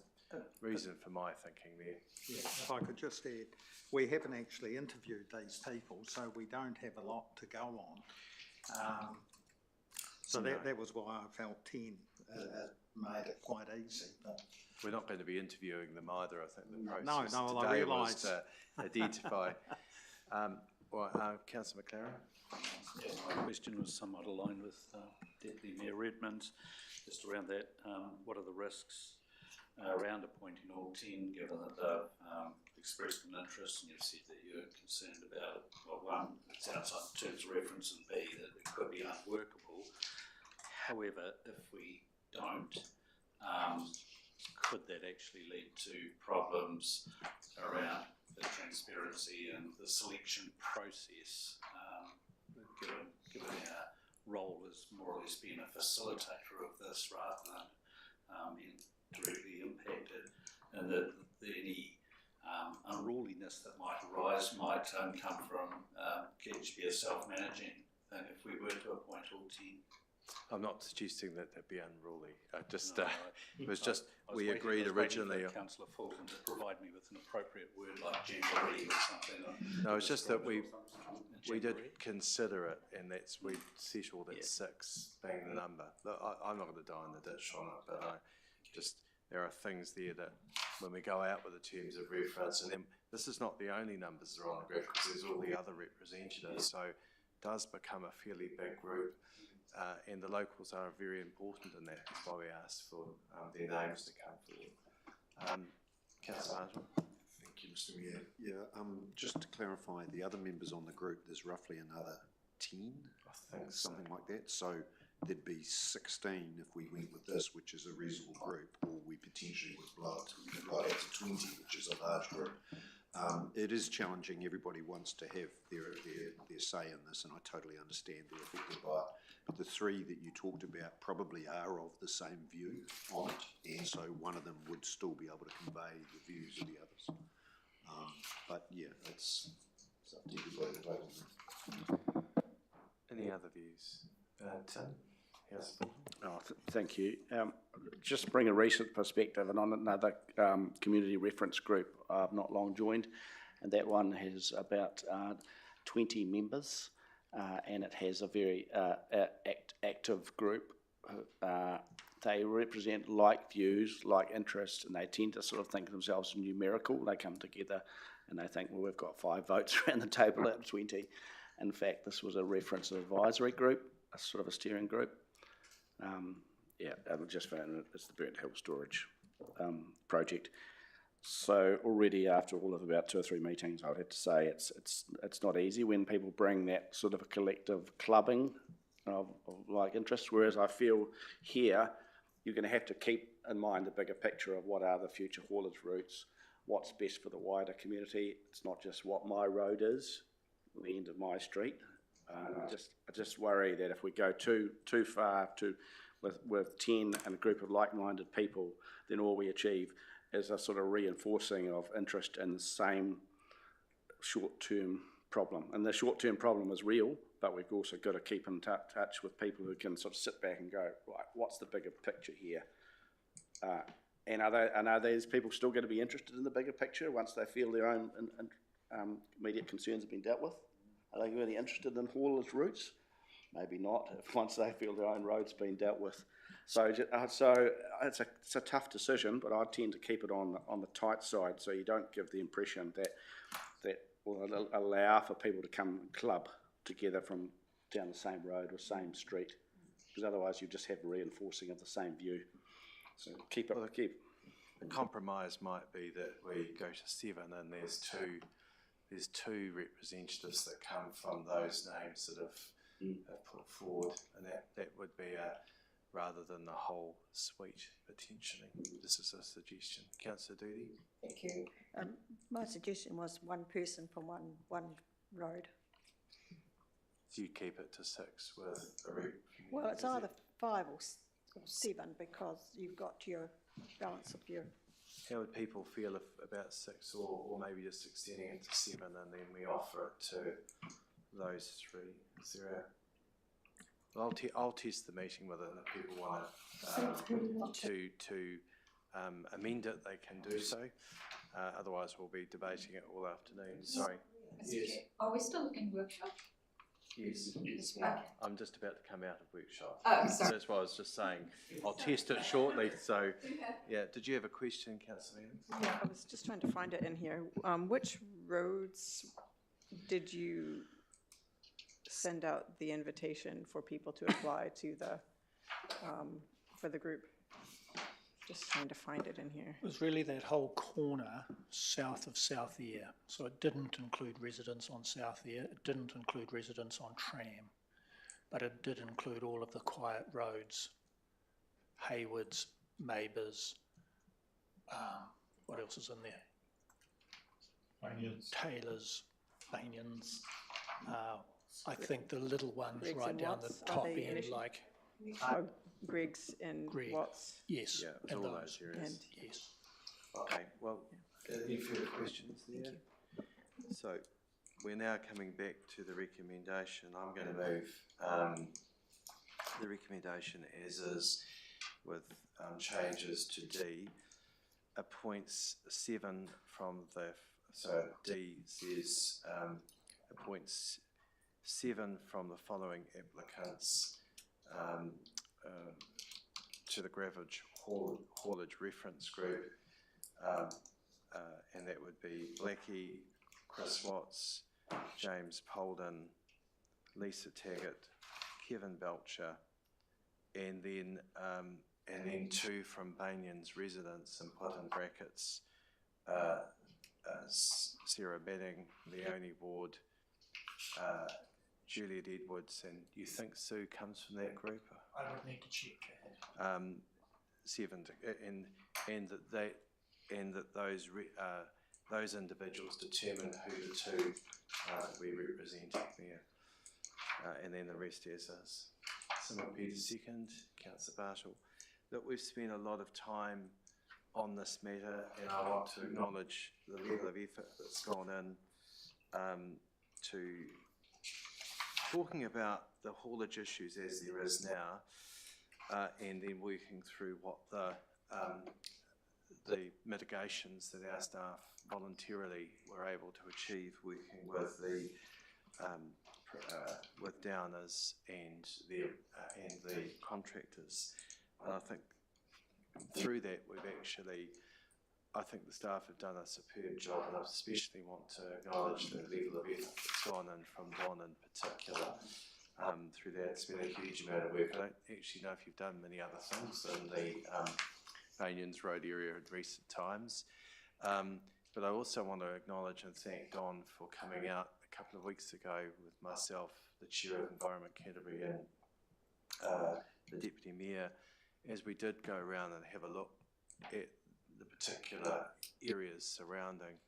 reason for my thinking there. Yeah, if I could just add, we haven't actually interviewed these people, so we don't have a lot to go on. So that was why I felt 10 made it quite easy. But we're not going to be interviewing them either. I think the process today I realise. was to identify. Councillor McLaren? Yes, my question was somewhat aligned with Deputy Mayor Redmond's, just around that. What are the risks around appointing all 10, given that they've expressed an interest, and you've said that you're concerned about, well, one, it's outside the terms of reference, and B, that it could be unworkable. However, if we don't, could that actually lead to problems around the transparency and the selection process, given our role as more or less being a facilitator of this rather than being directly impacted, and that any unruliness that might arise might come from KHB self-managing thing if we were to appoint all 10. I'm not suggesting that they'd be unruly. It was just we agreed originally. Councillor Fulton to provide me with an appropriate word like jamboree or something. No, it's just that we did consider it, and we settled at 6 being the number. Look, I'm not going to die in the ditch on it, but there are things there that when we go out with the terms of reference, and then this is not the only numbers that are on the group, because there's all the other representatives, so it does become a fairly big group, and the locals are very important in that. That's why we asked for their names to come forward. Councillor Marshall. Thank you, Mr Mayor. Yeah, just to clarify, the other members on the group, there's roughly another 10, I think something like that. So there'd be 16 if we went with this, which is a reasonable group, or we potentially would blow it to 20, which is a large group. It is challenging. Everybody wants to have their say in this, and I totally understand they're affected by it. But the three that you talked about probably are of the same view on it, and so one of them would still be able to convey the views of the others. But yeah, it's up to everybody to vote on that. Any other views? Tim? Yes. Thank you. Just bring a recent perspective, and on another community reference group I've not long joined, and that one has about 20 members, and it has a very active group. They represent like views, like interests, and they tend to sort of think of themselves numerical. They come together and they think, well, we've got 5 votes around the table out of 20. In fact, this was a reference advisory group, a sort of a steering group. Yeah, I just found it's the Burnt Hill Storage project. So already after all of about 2 or 3 meetings, I would have to say it's not easy when people bring that sort of a collective clubbing of like interests, whereas I feel here you're going to have to keep in mind the bigger picture of what are the future haulage routes, what's best for the wider community. It's not just what my road is, the end of my street. I just worry that if we go too far with 10 and a group of like-minded people, then all we achieve is a sort of reinforcing of interest in the same short-term problem. And the short-term problem is real, but we've also got to keep in touch with people who can sort of sit back and go, right, what's the bigger picture here? And are these people still going to be interested in the bigger picture once they feel their own immediate concerns have been dealt with? Are they really interested in haulage routes? Maybe not, once they feel their own road's been dealt with. So it's a tough decision, but I tend to keep it on the tight side, so you don't give the impression that will allow for people to come and club together from down the same road or same street, because otherwise you just have reinforcing of the same view. So keep it. The compromise might be that we go to 7 and there's two representatives that come from those names that have put forward, and that would be rather than the whole suite potentially. This is a suggestion. Councillor Doody? Thank you. My suggestion was one person from one road. Do you keep it to 6 with a Well, it's either 5 or 7 because you've got your balance of your... How would people feel about 6 or maybe just extending it to 7 and then we offer it to those 3? Is there I'll test the meeting whether people want to amend it, they can do so. Otherwise we'll be debating it all afternoon. Sorry. Yes. Are we still looking workshop? Yes. Okay. I'm just about to come out of workshop. Oh, sorry. That's why I was just saying. I'll test it shortly. So, yeah. Did you have a question, Councillor? Yeah, I was just trying to find it in here. Which roads did you send out the invitation for people to apply to the for the group? Just trying to find it in here. It was really that whole corner south of South Ear. So it didn't include residents on South Ear, it didn't include residents on Tram, but it did include all of the quiet roads, Haywoods, Mabers, what else is in there? Banyans. Taylors, Banyans. I think the little ones Griggs right and down Watts, the top are they end, like Griggs and Watts. Yes, Yeah, it and was all those. those areas. Yes. Okay, well, any further questions there? So, we're now coming back to the recommendation. I'm going to move the recommendation as is with changes to D. Appoints 7 from the, so D says appoints 7 from the following applicants to the Gravage Haulage Reference Group, and that would be Blackie, Chris Watts, James Polden, Lisa Taggart, Kevin Belcher, and then 2 from Banyans residents, and put in brackets Sarah Manning, Leonie Ward, Juliet Edwards, and you think Sue comes from that group? I would need to check. Seven, and that those individuals determine who the two we represent there, and then the rest as is. Simon Peter second, Councillor Bartle. That we've spent a lot of time on this matter, and I want to acknowledge the level of effort that's gone in to talking about the haulage issues as there is now, and then working through what the mitigations that our staff voluntarily were able to achieve, working with the with Downers and the contractors. And I think through that I think the staff have done a superb job, and I especially want to acknowledge the level of effort that's gone in from Don in particular. Through that, it's been a huge amount of work. I don't actually know if you've done many other things in the Banyans Road area in recent times, but I also want to acknowledge and thank Don for coming out a couple of weeks ago with myself, the Chair of Environment Canterbury, and the Deputy Mayor, as we did go around and have a look at the particular areas surrounding.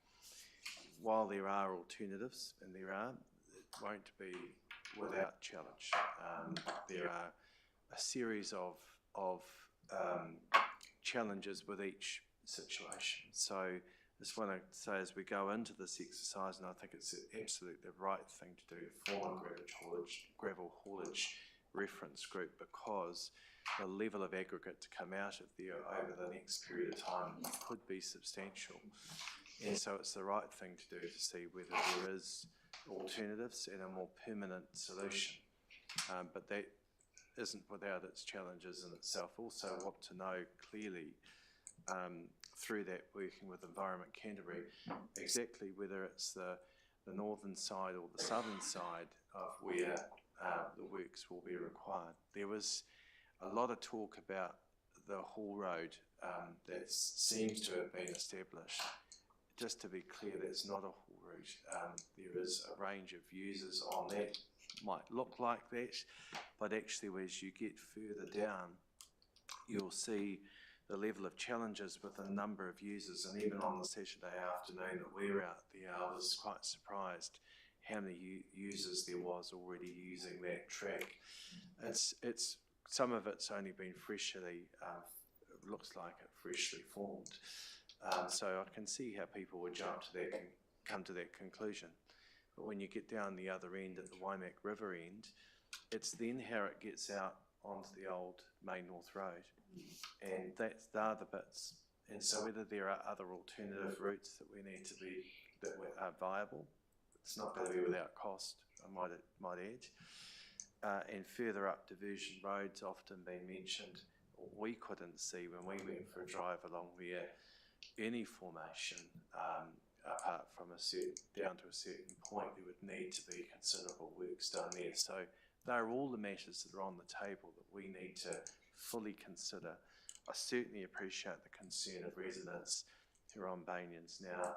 While there are alternatives, and there are, it won't be without challenge. There are a series of challenges with each situation. So I just want to say, as we go into this exercise, and I think it's absolutely the right thing to do, form a gravel haulage reference group, because the level of aggregate to come out of there over the next period of time could be substantial. And so it's the right thing to do to see whether there is alternatives and a more permanent solution. But that isn't without its challenges in itself. Also want to know clearly through that, working with Environment Canterbury, exactly whether it's the northern side or the southern side of where the works will be required. There was a lot of talk about the haul road that seems to have been established. Just to be clear, that's not a haul route. There is a range of users on that, might look like that, but actually as you get further down, you'll see the level of challenges with a number of users. And even on the Saturday afternoon that we were out there, I was quite surprised how many users there was already using that track. It's some of it's only been freshly, looks like it freshly formed. So I can see how people would jump to that, come to that conclusion. But when you get down the other end at the Waimak River end, it's then how it gets out onto the old Main North Road. And they're the bits. And so whether there are other alternative routes that we need to be, that are viable, it's not going to be without cost, I might add. And further up diversion roads often been mentioned. We couldn't see when we went for a drive along there any formation apart from down to a certain point. There would need to be considerable works done there. So they're all the matters that are on the table that we need to fully consider. I certainly appreciate the concern of residents who are on Banyans now,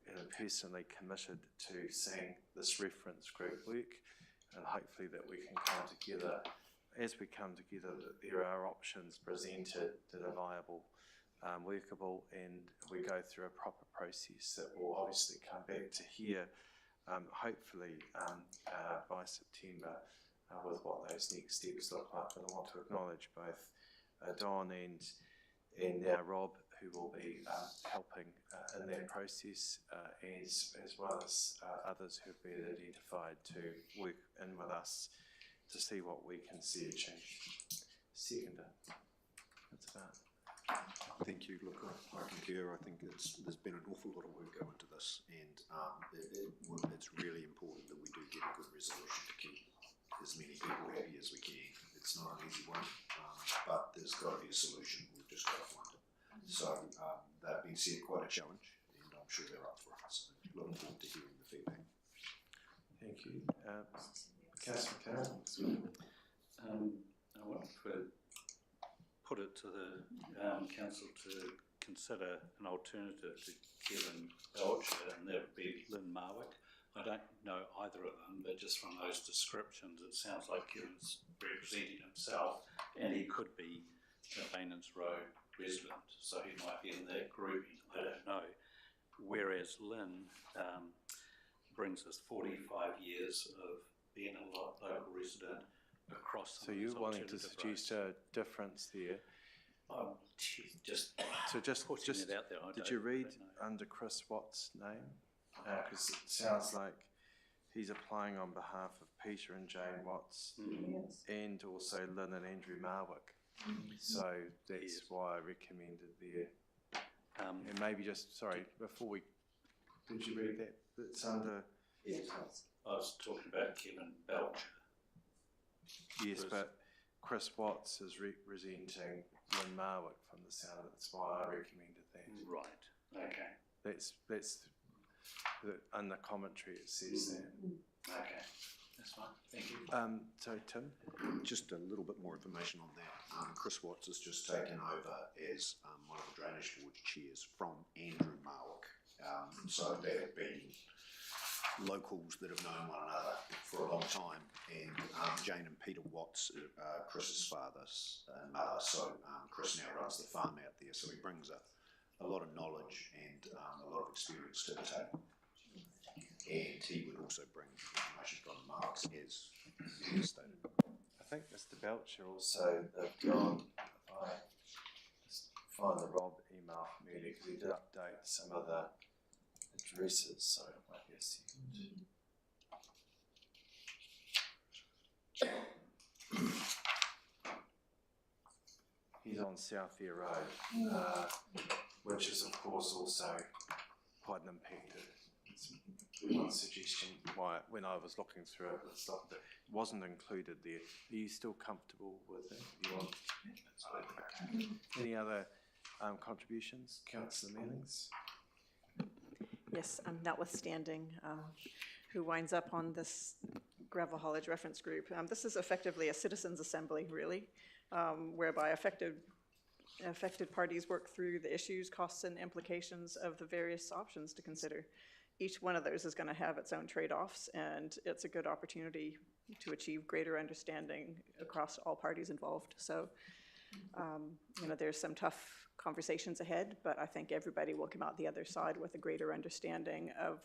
and I'm personally committed to seeing this reference group work, and hopefully that we can come together, as we come together, that there are options presented that are viable, workable, and we go through a proper process that will obviously come back to here, hopefully by September, with what those next steps look like. But I want to acknowledge both Don and now Rob, who will be helping in that process, as well as others who have been identified to work in with us to see what we can see achieved. Seconder, that's about. Thank you. Look, I concur. I think there's been an awful lot of work go into this, and it's really important that we do get a good resolution to keep as many people happy as we can. It's not an easy one, but there's got to be a solution. We've just got to find it. So that being said, quite a challenge, and I'm sure they're up for it. So looking forward to hearing the feedback. Thank you. Councillor Carroll. I want to put it to the council to consider an alternative to Kevin Belcher, and that would be Lynn Marwick. I don't know either of them, but just from those descriptions, it sounds like Kevin's representing himself, and he could be a Bainans Road resident, so he might be in that grouping, I don't know. Whereas Lynn brings us 45 years of being a local resident across So you're wanting to suggest a difference there? Just putting it out there. Did you read under Chris Watt's name? Because it sounds like he's applying on behalf of Peter and Jane Watts, and also Lynn and Andrew Marwick. So that's why I recommended there. And maybe just, sorry, before we, did you read that? It's under... Yes, I was talking about Kevin Belcher. Yes, but Chris Watts is representing Lynn Marwick from the sound of it. That's why I recommended that. Right, okay. That's in the commentary it says that. Okay, that's fine, thank you. So Tim? Just a little bit more information on that. Chris Watts has just taken over as one of the Drainage Board chairs from Andrew Marwick. So there have been locals that have known one another for a long time, and Jane and Peter Watts are Chris's father and mother, so Chris now runs the farm out there, so he brings a lot of knowledge and a lot of experience to the table. And he would also bring information from the marks, as you stated. I think Mr. Belcher also, they've gone, if I just find the Rob email from earlier, because he did update some of the addresses, so it might be a second. He's on South Air Road, which is of course also quite an impacted. One suggestion why, when I was looking through it, it wasn't included there. Are you still comfortable with it? You want? Okay. Any other contributions, Councillor Mealings? Yes, notwithstanding who winds up on this gravel haulage reference group. This is effectively a citizens' assembly, really, whereby affected parties work through the issues, costs, and implications of the various options to consider. Each one of those is going to have its own trade-offs, and it's a good opportunity to achieve greater understanding across all parties involved. So, there's some tough conversations ahead, but I think everybody will come out the other side with a greater understanding of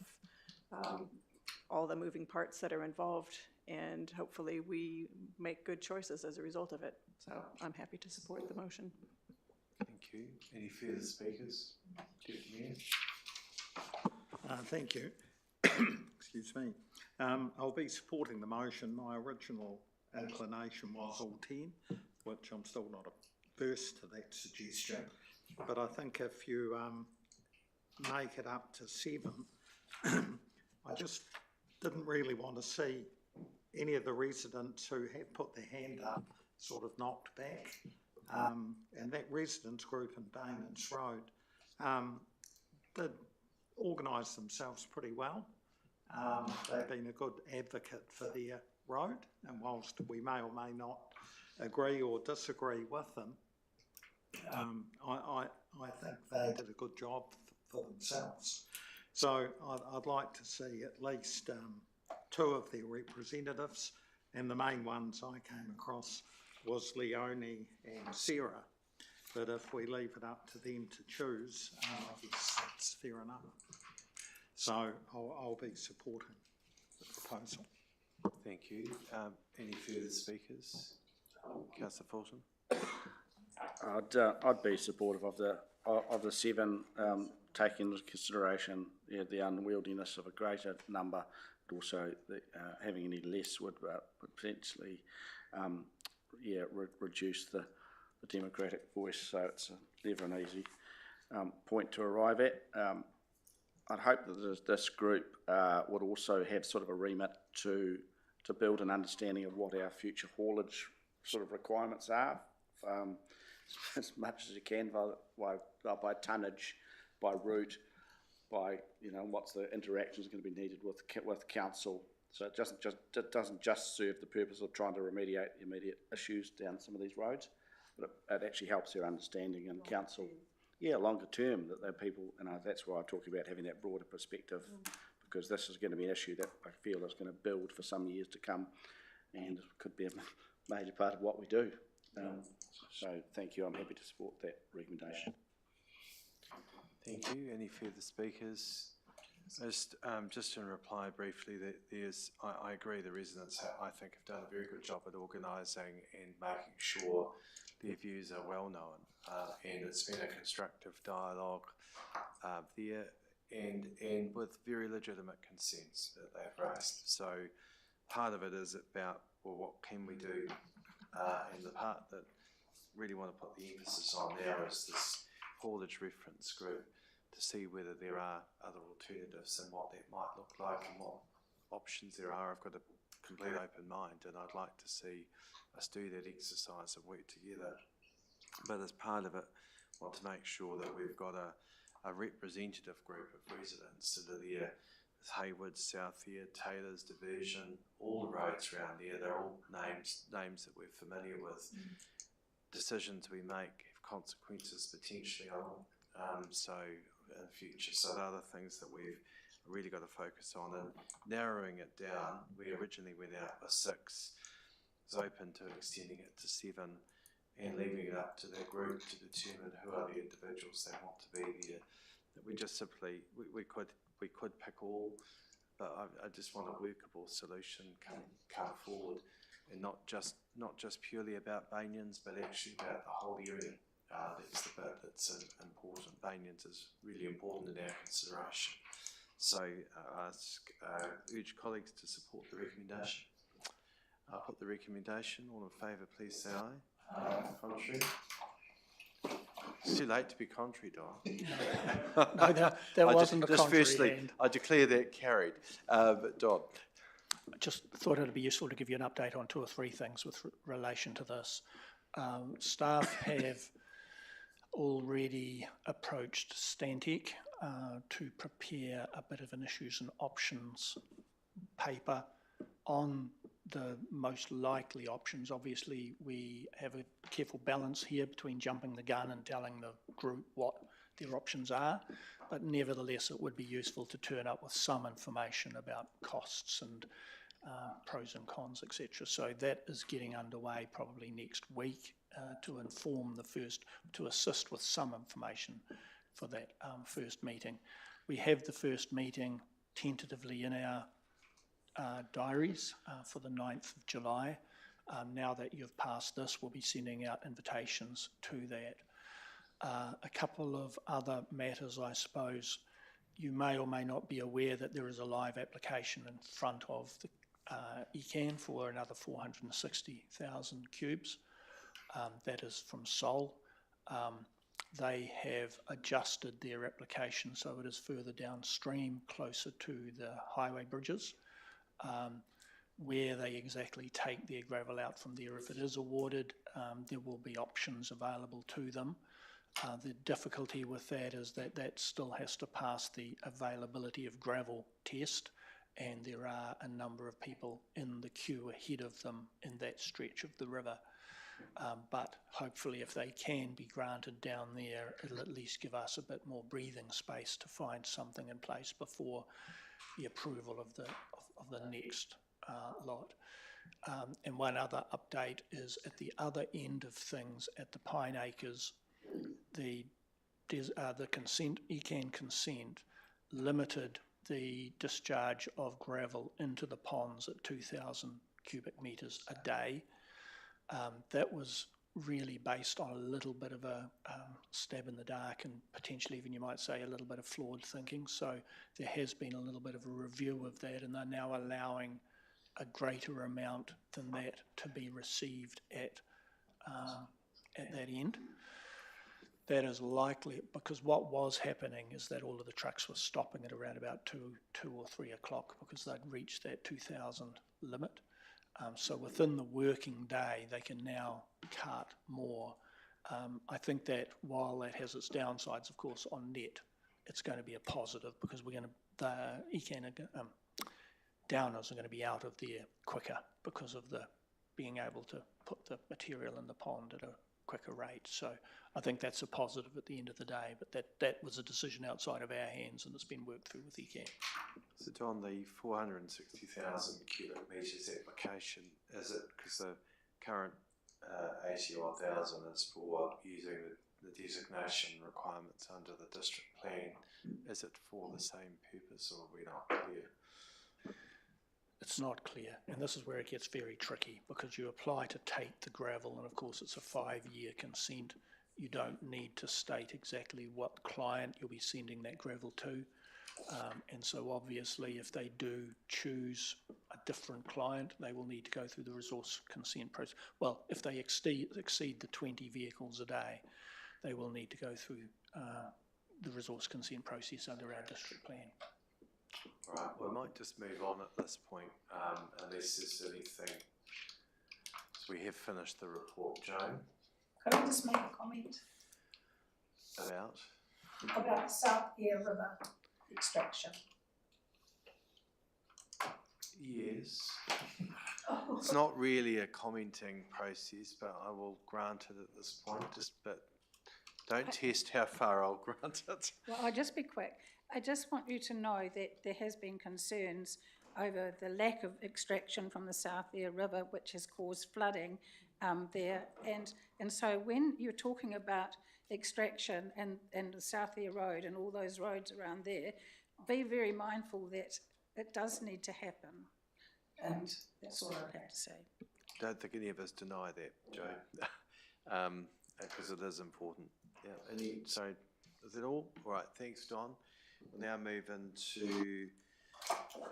all the moving parts that are involved, and hopefully we make good choices as a result of it. So I'm happy to support the motion. Thank you. Any further speakers? Deputy Mayor. Thank you. Excuse me. I'll be supporting the motion. My original inclination was all 10, which I'm still not averse to that suggestion. But I think if you make it up to 7, I just didn't really want to see any of the residents who have put their hand up sort of knocked back. And that residents group in Bainans Road did organise themselves pretty well. They've been a good advocate for their road, and whilst we may or may not agree or disagree with them, I think they did a good job for themselves. So I'd like to see at least 2 of their representatives, and the main ones I came across was Leonie and Sarah. But if we leave it up to them to choose, I guess that's fair enough. So I'll be supporting the proposal. Thank you. Any further speakers? Councillor Fulton. I'd be supportive of the 7, taking into consideration the unwieldiness of a greater number, but also having any less would potentially reduce the democratic voice. So it's never an easy point to arrive at. I'd hope that this group would also have sort of a remit to build an understanding of what our future haulage sort of requirements are, as much as you can by tonnage, by route, by what's the interactions going to be needed with council. So it doesn't just serve the purpose of trying to remediate the immediate issues down some of these roads. but it actually helps their understanding and council. Yeah, longer term, that they're people, and that's why I talk about having that broader perspective, because this is going to be an issue that I feel is going to build for some years to come, and could be a major part of what we do. So thank you. I'm happy to support that recommendation. Thank you. Any further speakers? Just in reply briefly, that I agree, the residents I think have done a very good job at organising and making sure their views are well known, and it's been a constructive dialogue there, and with very legitimate concerns that they've raised. So part of it is about, well, what can we do, and the part that really want to put the emphasis on now is this haulage reference group, to see whether there are other alternatives and what that might look like and what options there are. I've got a complete open mind, and I'd like to see us do that exercise and work together. But as part of it, I want to make sure that we've got a representative group of residents that are there. There's Haywood, Southia, Taylor's, Diversion, all the roads around there. They're all names that we're familiar with. Decisions we make have consequences potentially on so in the future. So the other things that we've really got to focus on, and narrowing it down. We originally went out with 6. It's open to extending it to 7, and leaving it up to that group to determine who are the individuals they want to be there. That we just simply we could pick all, but I just want a workable solution come forward, and not just purely about Banyans, but actually about the whole area. That's the bit that's important. Banyans is really important in our consideration. So I urge colleagues to support the recommendation. I'll put the recommendation. All in favour, please say aye. Contrary? It's too late to be contrary, Don. No, that wasn't a contrary firstly, hand. I declare that carried. But Don. I just thought it would be useful to give you an update on 2 or 3 things with relation to this. Staff have already approached Stantec to prepare a bit of an issues and options paper on the most likely options. Obviously, we have a careful balance here between jumping the gun and telling the group what their options are, but nevertheless it would be useful to turn up with some information about costs and pros and cons, etc. So that is getting underway probably next week to inform to assist with some information for that first meeting. We have the first meeting tentatively in our diaries for the 9th of July. Now that you've passed this, we'll be sending out invitations to that. A couple of other matters, I suppose. You may or may not be aware that there is a live application in front of the ECAN for another 460,000 cubes. That is from Sol. They have adjusted their application so it is further downstream, closer to the highway bridges. Where they exactly take their gravel out from there, if it is awarded, there will be options available to them. The difficulty with that is that still has to pass the availability of gravel test, and there are a number of people in the queue ahead of them in that stretch of the river. But hopefully if they can be granted down there, it'll at least give us a bit more breathing space to find something in place before the approval of the next lot. And one other update is at the other end of things at the Pine Acres, the consent, ECAN consent, limited the discharge of gravel into the ponds at 2,000 cubic metres a day. That was really based on a little bit of a stab in the dark, and potentially even, you might say, a little bit of flawed thinking. So there has been a little bit of a review of that, and they're now allowing a greater amount than that to be received at that end. That is likely because what was happening is that all of the trucks were stopping at around about 2 or 3 o'clock because they'd reached that 2,000 limit. So within the working day, they can now cart more. I think that while that has its downsides, of course, on net, it's going to be a positive because downers are going to be out of there quicker because of the being able to put the material in the pond at a quicker rate. So I think that's a positive at the end of the day, but that was a decision outside of our hands and it's been worked through with ECAM. So John, the 460,000 cubic metres application, is it because the current 80,000 is for using the designation requirements under the district plan? Is it for the same purpose, or are we not clear? It's not clear, and this is where it gets very tricky, because you apply to take the gravel, and of course it's a 5-year consent. You don't need to state exactly what client you'll be sending that gravel to. And so obviously if they do choose a different client, they will need to go through the resource consent process. Well, if they exceed the 20 vehicles a day, they will need to go through the resource consent process under our district plan. Right, we might just move on at this point, unless there's anything. So we have finished the report, Joan. Could I just make a comment About South Ear River extraction? Yes. It's not really a commenting process, but I will grant it at this point. But don't test how far I'll grant it. Well, I'll just be quick. I just want you to know that there has been concerns over the lack of extraction from the South Ear River, which has caused flooding there. And so when you're talking about extraction and the South Ear Road and all those roads around there, be very mindful that it does need to happen. And that's all I have to say. Don't think any of us deny that, Joe, because it is important. Yeah. So is it all? All right, thanks, Don. We'll now move into